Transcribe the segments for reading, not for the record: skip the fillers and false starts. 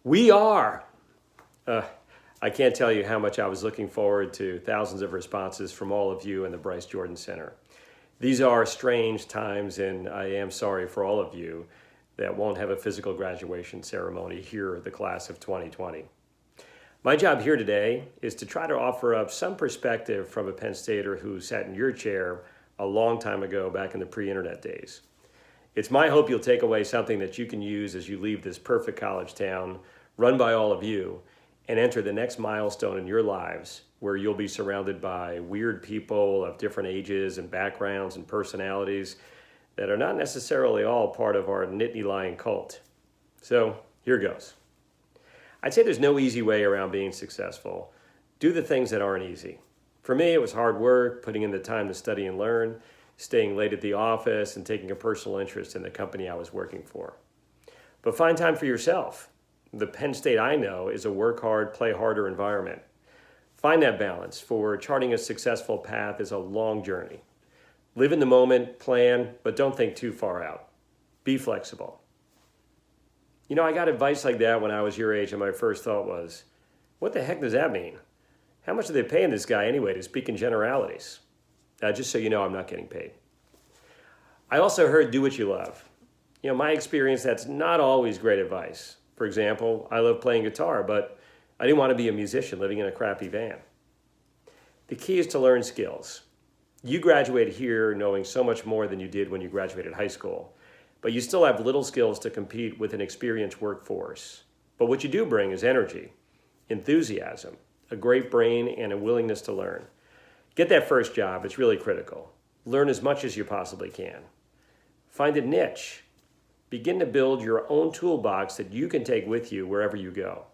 We are. I can't tell you how much I was looking forward to thousands of responses from all of you in the Bryce Jordan Center. These are strange times, and I am sorry for all of you that won't have a physical graduation ceremony here at the class of 2020. My job here today is to try to offer up some perspective from a Penn Stater who sat in your chair a long time ago back in the pre-internet days. It's my hope you'll take away something that you can use as you leave this perfect college town run by all of you and enter the next milestone in your lives where you'll be surrounded by weird people of different ages and backgrounds and personalities that are not necessarily all part of our Nittany-Lion cult. So here goes. I'd say there's no easy way around being successful. Do the things that aren't easy. For me, it was hard work, putting in the time to study and learn, staying late at the office, and taking a personal interest in the company I was working for. But find time for yourself. The Penn State I know is a work hard, play harder environment. Find that balance, for charting a successful path is a long journey. Live in the moment, plan, but don't think too far out. Be flexible. You know, I got advice like that when I was your age, and my first thought was, what the heck does that mean? How much are they paying this guy anyway to speak in generalities? Just so you know, I'm not getting paid. I also heard do what you love. You know, my experience, that's not always great advice. For example, I love playing guitar, but I didn't want to be a musician living in a crappy van. The key is to learn skills. You graduated here knowing so much more than you did when you graduated high school, but you still have little skills to compete with an experienced workforce. But what you do bring is energy, enthusiasm, a great brain, and a willingness to learn. Get that first job, it's really critical. Learn as much as you possibly can. Find a niche. Begin to build your own toolbox that you can take with you wherever you go.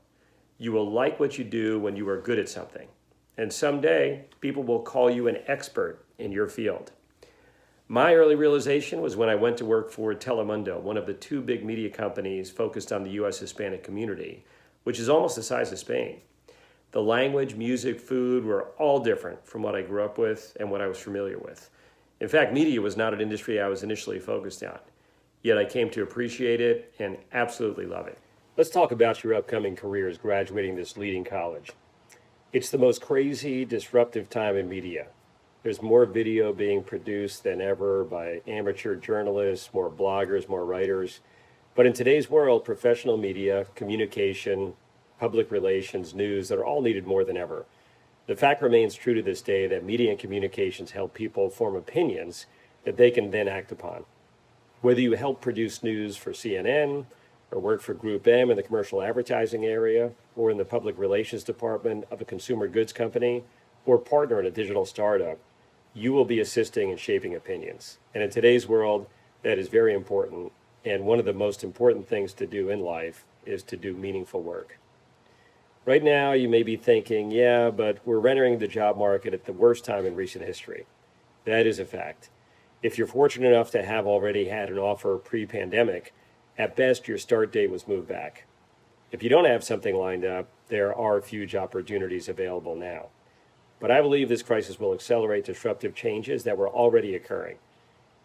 You will like what you do when you are good at something. And someday, people will call you an expert in your field. My early realization was when I went to work for Telemundo, one of the two big media companies focused on the U.S. Hispanic community, which is almost the size of Spain. The language, music, food were all different from what I grew up with and what I was familiar with. In fact, media was not an industry I was initially focused on, yet I came to appreciate it and absolutely love it. Let's talk about your upcoming careers graduating this leading college. It's the most crazy, disruptive time in media. There's more video being produced than ever by amateur journalists, more bloggers, more writers. But in today's world, professional media, communication, public relations, news, that are all needed more than ever. The fact remains true to this day that media and communications help people form opinions that they can then act upon. Whether you help produce news for CNN, or work for Group M in the commercial advertising area, or in the public relations department of a consumer goods company, or partner in a digital startup, you will be assisting in shaping opinions. And in today's world, that is very important. And one of the most important things to do in life is to do meaningful work. Right now, you may be thinking, yeah, but we're entering the job market at the worst time in recent history. That is a fact. If you're fortunate enough to have already had an offer pre-pandemic, at best your start date was moved back. If you don't have something lined up, there are huge opportunities available now. But I believe this crisis will accelerate disruptive changes that were already occurring.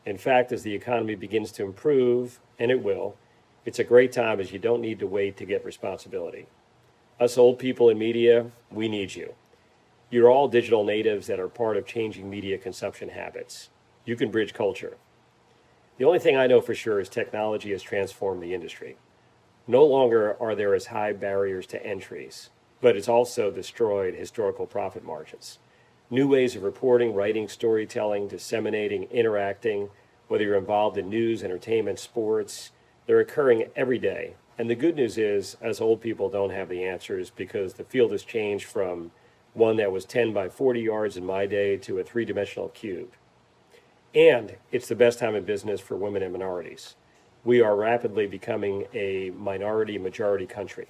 In fact, as the economy begins to improve, and it will, it's a great time as you don't need to wait to get responsibility. Us old people in media, we need you. You're all digital natives that are part of changing media consumption habits. You can bridge culture. The only thing I know for sure is technology has transformed the industry. No longer are there as high barriers to entries, but it's also destroyed historical profit margins. New ways of reporting, writing, storytelling, disseminating, interacting, whether you're involved in news, entertainment, sports, they're occurring every day. And the good news is, us old people don't have the answers because the field has changed from one that was 10 by 40 yards in my day to a three-dimensional cube. And it's the best time in business for women and minorities. We are rapidly becoming a minority-majority country.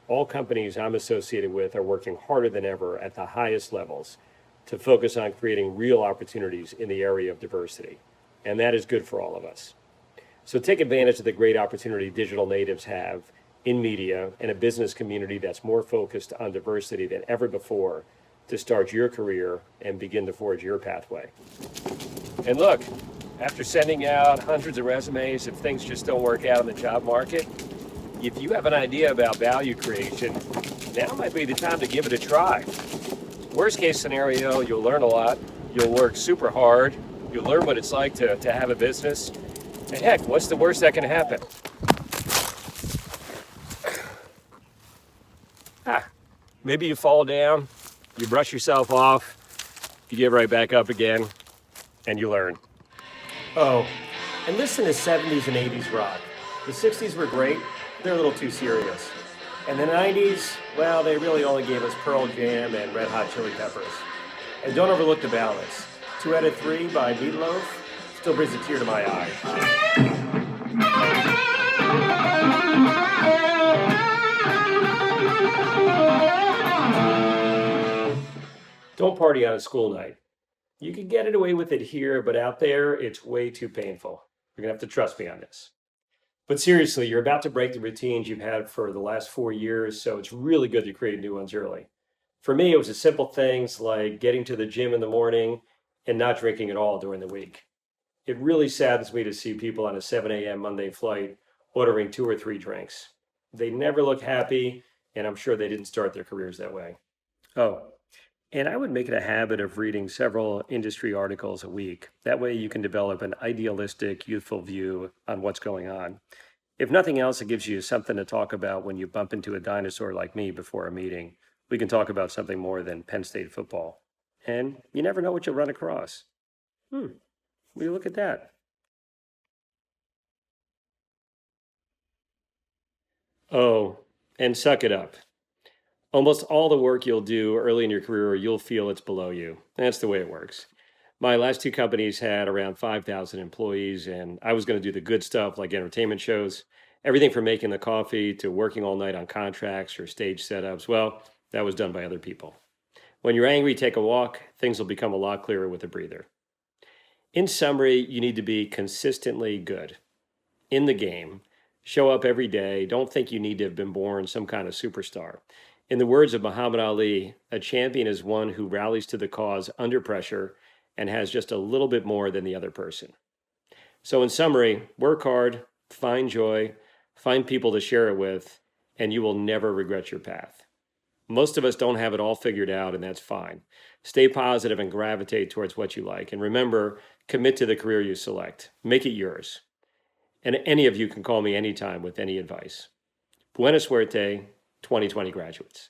All companies I'm associated with are working harder than ever at the highest levels to focus on creating real opportunities in the area of diversity. And that is good for all of us. So take advantage of the great opportunity digital natives have in media and a business community that's more focused on diversity than ever before to start your career and begin to forge your pathway. And look, after sending out hundreds of resumes, if things just don't work out in the job market, If you have an idea about value creation, now might be the time to give it a try. Worst case scenario, you'll learn a lot. You'll work super hard. You'll learn what it's like to have a business. And heck, what's the worst that can happen? Maybe you fall down, you brush yourself off, you get right back up again, and you learn. Oh, and listen to 70s and 80s rock. The 60s were great, they're a little too serious. And the 90s, well, they really only gave us Pearl Jam and Red Hot Chili Peppers. And don't overlook the ballads. 2 Out of 3 by Meatloaf still brings a tear to my eye. Don't party on a school night. You can get away with it here, but out there, it's way too painful. You're gonna have to trust me on this. But seriously, you're about to break the routines you've had for the last 4 years, so it's really good to create new ones early. For me, it was the simple things like getting to the gym in the morning and not drinking at all during the week. It really saddens me to see people on a 7 a.m. Monday flight ordering 2 or 3 drinks. They never look happy, and I'm sure they didn't start their careers that way. Oh, and I would make it a habit of reading several industry articles a week. That way you can develop an idealistic, youthful view on what's going on. If nothing else, it gives you something to talk about when you bump into a dinosaur like me before a meeting. We can talk about something more than Penn State football. And you never know what you'll run across. Will you look at that? Oh, and suck it up. Almost all the work you'll do early in your career, you'll feel it's below you. That's the way it works. My last 2 companies had around 5,000 employees, and I was going to do the good stuff like entertainment shows, everything from making the coffee to working all night on contracts or stage setups. Well, that was done by other people. When you're angry, take a walk. Things will become a lot clearer with a breather. In summary, you need to be consistently good in the game. Show up every day. Don't think you need to have been born some kind of superstar. In the words of Muhammad Ali, a champion is one who rallies to the cause under pressure and has just a little bit more than the other person. So, in summary, work hard, find joy, find people to share it with, and you will never regret your path. Most of us don't have it all figured out, and that's fine. Stay positive and gravitate towards what you like. And remember, commit to the career you select. Make it yours. And any of you can call me anytime with any advice. Buena suerte, 2020 graduates.